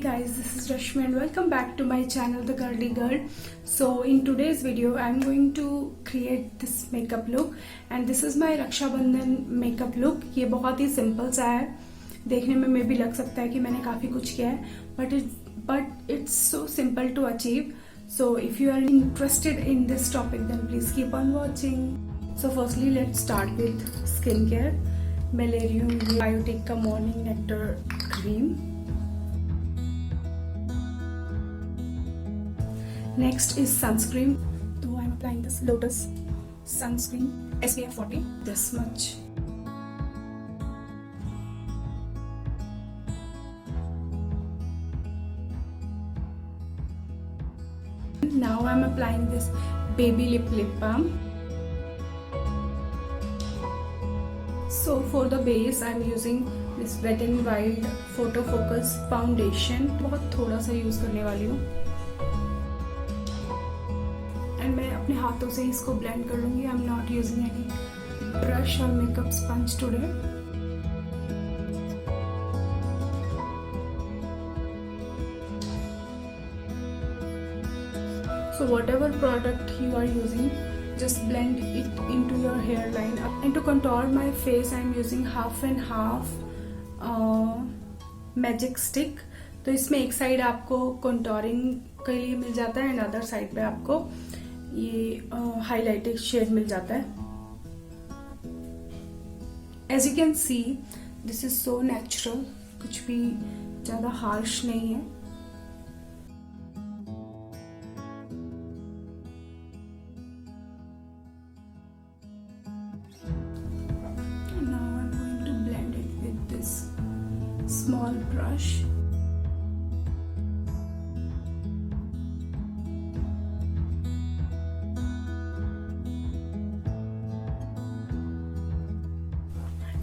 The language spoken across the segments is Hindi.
guys, this is Rashmi and welcome back to my channel The Girly Girl. So in today's video I'm going to create this makeup look and this is my Raksha Bandhan makeup look. ये बहुत ही सिंपल सा है, देखने में मे भी लग सकता है कि मैंने काफी कुछ किया है, but it's so simple to achieve. So if you are interested in this topic then please keep on watching. So firstly let's start with skincare. मैं ले रही हूँ ये बायोटिक का morning nectar cream. Next is sunscreen. So I'm applying this Lotus sunscreen SPF 40, this much. Now I'm applying this baby lip balm. So for the base I'm using this Wet n Wild Photo Focus foundation. बहुत थोड़ा सा यूज करने वाली हूँ एंड मैं अपने हाथों से इसको ब्लेंड कर लूंगी. I am not using any brush और makeup sponge today. So whatever product you are using, just blend it into your hairline. And to contour my face, I am using half and half magic stick. तो इसमें एक साइड आपको कंटोरिंग के लिए मिल जाता है एंड अदर साइड पे आपको ये हाईलाइटेड शेड मिल जाता है. As you can see this is so natural, कुछ भी ज्यादा हार्श नहीं है. Now I am going to blend it with this small brush.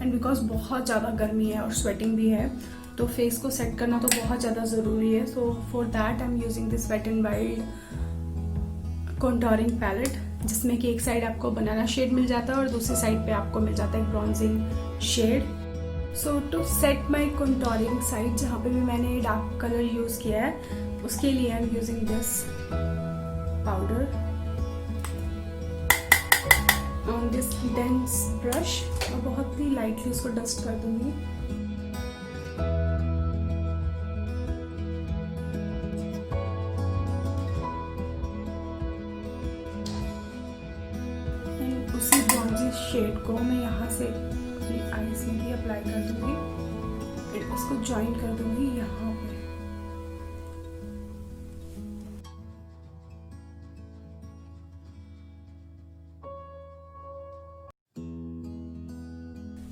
And because बहुत ज़्यादा गर्मी है और स्वेटिंग भी है तो फेस को सेट करना तो बहुत ज़्यादा ज़रूरी है. So for that I am using this wet and wild contouring palette जिसमें कि एक साइड आपको बनाना शेड मिल जाता है और दूसरी साइड पे आपको मिल जाता है bronzing shade. So to set my contouring side जहाँ पे भी मैंने डार्क कलर यूज़ किया है उसके लिए आई am using this powder on this dense brush और बहुत ही लाइटली उसको डस्ट कर दूंगी. एंड उसी ब्रॉन्जी शेड को मैं यहाँ से अपनी आईज में भी अप्लाई कर दूंगी एंड उसको ज्वाइन कर दूंगी यहाँ पे.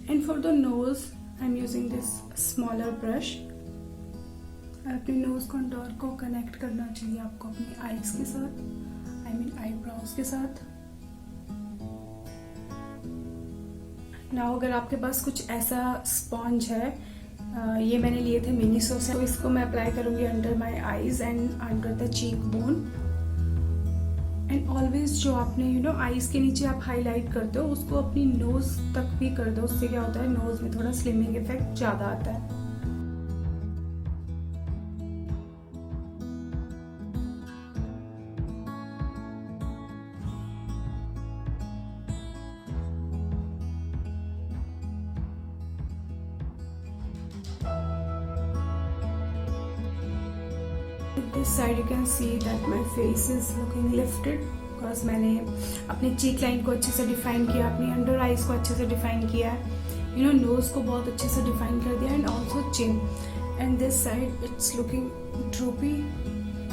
And for the nose, I'm using this smaller brush. अपने नोज कंटूर को कनेक्ट करना चाहिए आपको अपनी आईज के साथ, आई मीन आईब्रोज के साथ. नाउ अगर आपके पास कुछ ऐसा स्पॉन्ज है, ये मैंने लिए थे मिनीसो से, तो इसको मैं अप्लाई करूंगी under my eyes and under the cheek bone. And always जो आपने आईज के नीचे आप हाईलाइट करते हो उसको अपनी नोज तक भी कर दो. उससे क्या होता है नोज में थोड़ा स्लिमिंग इफेक्ट ज्यादा आता है. This side you can see that my face is looking lifted because मैंने अपने चीक लाइन को अच्छे से डिफाइन किया, अपनी अंडर आईज को अच्छे से डिफाइन किया है, नोज को बहुत अच्छे से डिफाइन कर दिया and also chin. And this side it's looking droopy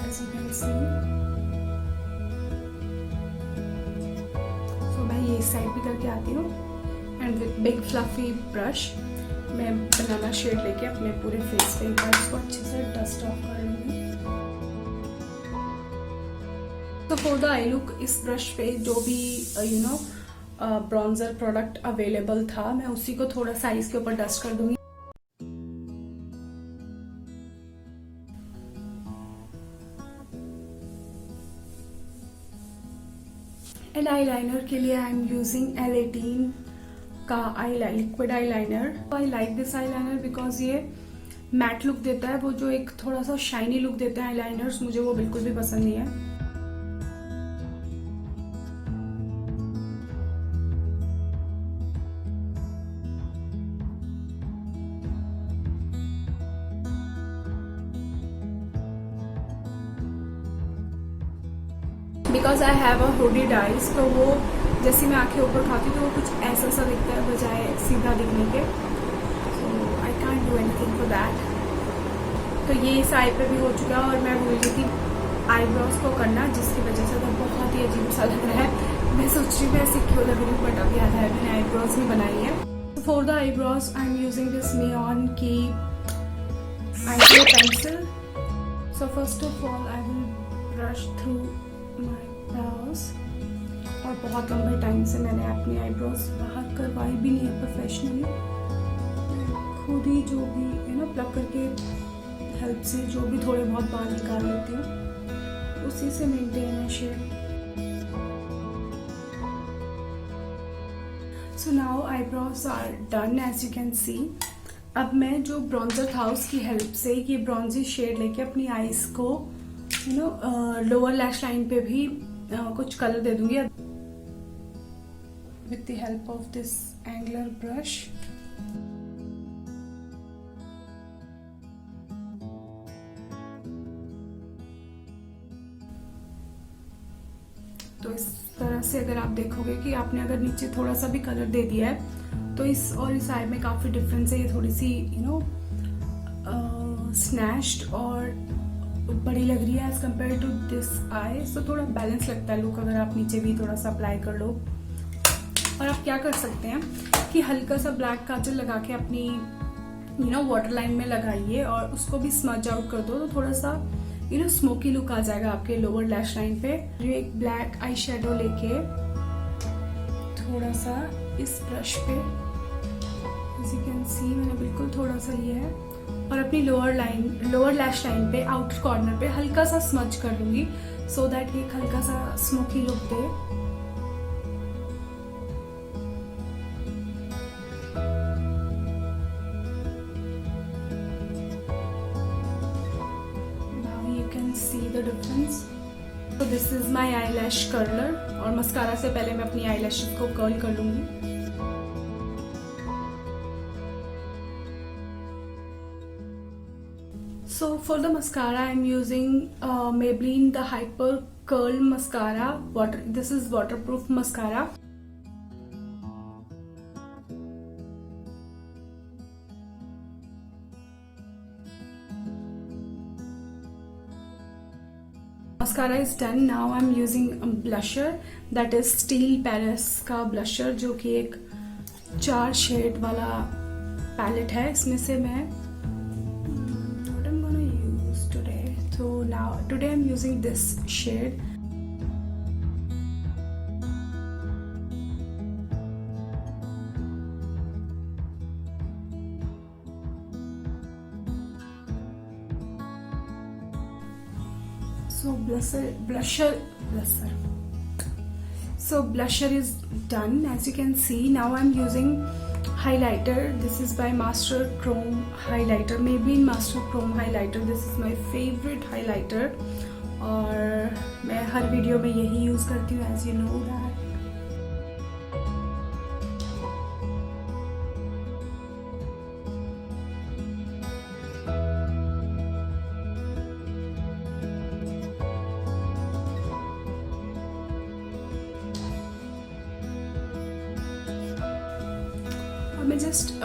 as you can see. So मैं ये साइड भी करके आती हूँ and with big fluffy brush मैं बनाना शेड लेके अपने पूरे फेस पे एक बार इसको अच्छे से डस्ट ऑफ कर लूँगी. तो फॉर द आई लुक इस ब्रश पे जो भी ब्रॉन्जर प्रोडक्ट अवेलेबल था मैं उसी को थोड़ा सा आईज के ऊपर डस्ट कर दूंगी. एंड आई लाइनर के लिए आई एम यूजिंग L18 का liquid eye liner. I like this eye liner because ये मैट लुक देता है, वो जो एक थोड़ा सा शाइनी लुक देते हैं आईलाइनर्स, मुझे वो बिल्कुल भी पसंद नहीं है। Because I have a hooded eyes, तो वो जैसे मैं आंखें ऊपर खाती हूँ तो वो कुछ ऐसा सा दिखता है बजाय सीधा दिखने के। So I can't do anything for that. तो ये इस आई पे भी हो चुका है और मैं भूल गई थी आईब्रोज को करना, जिसकी वजह से तो बहुत ही अजीब सा लग रहा है। मैं सोच रही हूँ ऐसे क्यों लग रही हूँ, बट अभी याद है मैंने आईब्रोज नहीं बनाई है। For the eyebrows I am using this मियॉन की eyebrow pencil. So first of all I will brush through my brows. और बहुत लंबे टाइम से मैंने अपनी आईब्रोज बाहर करवाई भी नहीं है प्रोफेशनली, खुद ही जो भी है ना प्लग करके हेल्प से जो भी थोड़े बहुत बाल निकाल लेती हूँ, उसी से मेंटेन है shape. So now eyebrows are done as you can see. अब मैं जो ब्रॉन्जर था उसकी हेल्प से ये ब्रॉन्जी शेड लेके अपनी आईज को you know lower lash line पे भी कुछ कलर दे दूंगी with the help of this angular brush. तो इस तरह से अगर आप देखोगे कि आपने अगर नीचे थोड़ा सा भी कलर दे दिया है तो इस और इस आई में काफी डिफरेंस है। ये थोड़ी सी यू नो स्नैश्ड और बड़ी लग रही है as compare to this eye. So थोड़ा बैलेंस लगता है लुक अगर आप नीचे भी थोड़ा सा अप्लाई कर लो। और आप क्या कर सकते हैं कि हल्का सा ब्लैक काजल लगा के अपनी यू नो वाटर लाइन में लगाइए और उसको भी स्मज आउट कर दो, तो थोड़ा सा यू नो स्मोकी लुक आ जाएगा आपके लोअर लैश लाइन पे। ये एक ब्लैक आई शेडो लेके थोड़ा सा इस ब्रश पे एज यू कैन सी मैंने बिल्कुल थोड़ा सा लिया है और अपनी लोअर लैश लाइन पे आउटर कॉर्नर पे हल्का सा स्मच कर लूंगी सो दैट ये हल्का सा स्मोकी लुक दे। Now you can see the difference. तो this is my eyelash curler और मस्कारा से पहले मैं अपनी आई लैशेस को कर्ल कर लूंगी। So for the mascara I'm using Maybelline the Hyper Curl Mascara. This is waterproof mascara. Mascara is done. Now I'm using a blusher that is Steel Paris का blusher, जो कि एक 4 शेड वाला पैलेट है। इसमें से मैं So now today I'm using this shade. So blusher is done as you can see. Now I'm using highlighter. This is by Master Chrome highlighter, Maybelline Master Chrome highlighter. This is my favorite highlighter और मैं हर वीडियो में यही यूज करती हूँ as you know that. मैं जस्ट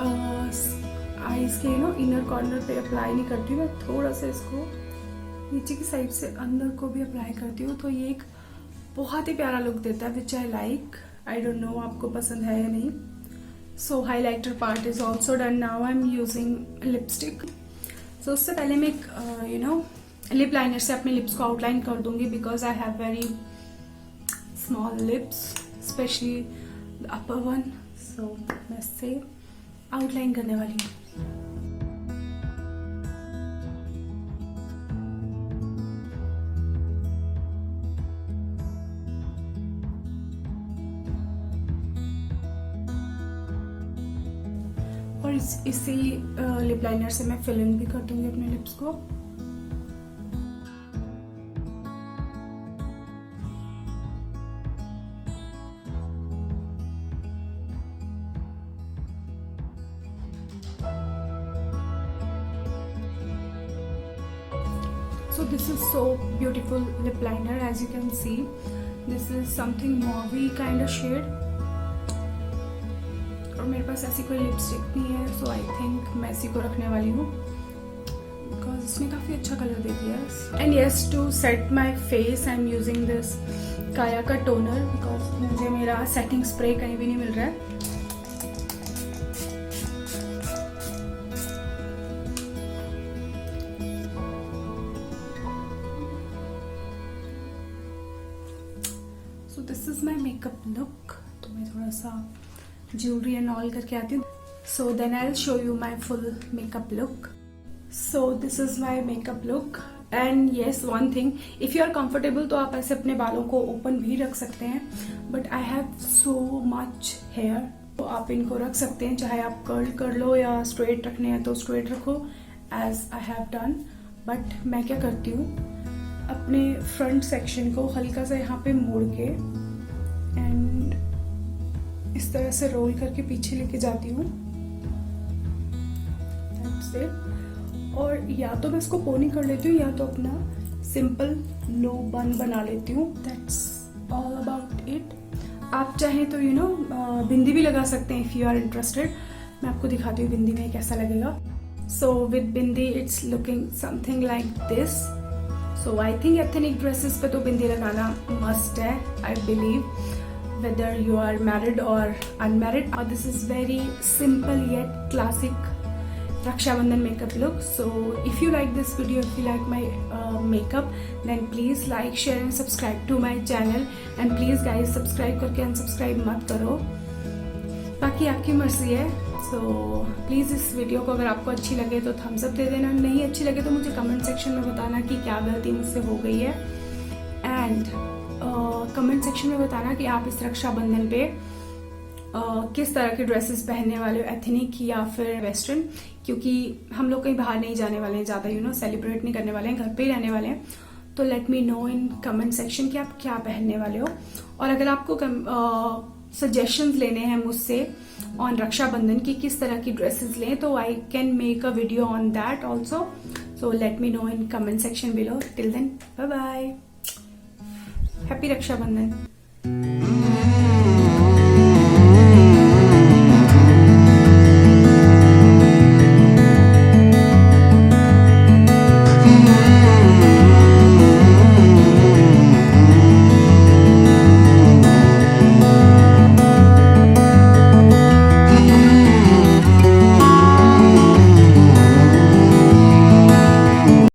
आईज के नो इनर कॉर्नर पे अप्लाई नहीं करती हूँ, मैं थोड़ा सा इसको नीचे की साइड से अंदर को भी अप्लाई करती हूँ। तो ये एक बहुत ही प्यारा लुक देता है which I like. I don't know आपको पसंद है या नहीं। So highlighter part is also done. Now I am using lipstick. So उससे पहले मैं एक यू नो लिप लाइनर से अपने लिप्स को आउटलाइन कर दूंगी because I have very small lips, especially the upper one. So मैं इससे आउटलाइन करने वाली हूँ। और इसी लिप लाइनर से मैं फिल इन भी कर दूंगी अपने लिप्स को। So this is so beautiful lip liner, as you can see. This is something mauvey kind of shade. और मेरे पास ऐसी कोई लिपस्टिक नहीं है, so I think मैं इसी को रखने वाली हूँ because इसने काफ़ी अच्छा कलर दे दिया है। And yes, to set my face I'm using this काया का टोनर because मुझे मेरा सेटिंग स्प्रे कहीं भी नहीं मिल रहा है। So this is my makeup look. तो मैं थोड़ा सा ज्वेलरी एंड ऑल करके आती हूँ। So then I'll show you my full makeup look. So this is my makeup look. And yes, one thing, if you are comfortable तो आप ऐसे अपने बालों को ओपन भी रख सकते हैं, but I have so much hair, तो आप इनको रख सकते हैं, चाहे आप कर्ल कर लो या स्ट्रेट रखने हैं तो स्ट्रेट रखो, as I have done. But मैं क्या करती हूँ, अपने फ्रंट सेक्शन को हल्का सा यहाँ पे मोड़ के एंड इस तरह से रोल करके पीछे लेके जाती हूँ। That's it. और या तो मैं इसको पोनी कर लेती हूँ या तो अपना सिंपल लो बन बना लेती हूँ। That's all about it. आप चाहें तो बिंदी भी लगा सकते हैं if you are interested. मैं आपको दिखाती हूँ बिंदी में कैसा लगेगा। So with bindi it's looking something like this. So I think ethnic dresses पे तो बिंदी लगाना must है, I believe, whether you are married or unmarried. This is very simple yet classic Raksha Bandhan makeup look. So if you like this video, if you like my makeup, then please like, share and subscribe to my channel. And please guys, subscribe करके unsubscribe मत करो, बाकी आपकी मर्जी है। सो प्लीज़ इस वीडियो को अगर आपको अच्छी लगे तो थम्स अप दे देना, नहीं अच्छी लगे तो मुझे कमेंट सेक्शन में बताना कि क्या गलती मुझसे हो गई है। एंड कमेंट सेक्शन में बताना कि आप इस रक्षाबंधन पे किस तरह के ड्रेसेस पहनने वाले हो, एथनिक या फिर वेस्टर्न, क्योंकि हम लोग कहीं बाहर नहीं जाने वाले हैं ज़्यादा, सेलिब्रेट नहीं करने वाले हैं, घर पे ही रहने वाले हैं। तो late me know in comment section कि आप क्या पहनने वाले हो। और अगर आपको सजेशंस लेने हैं मुझसे ऑन रक्षाबंधन की किस तरह की ड्रेसेस लें, तो I can make a video on that also. So let me know in comment section below. Till then, bye bye, happy Rakshabandhan.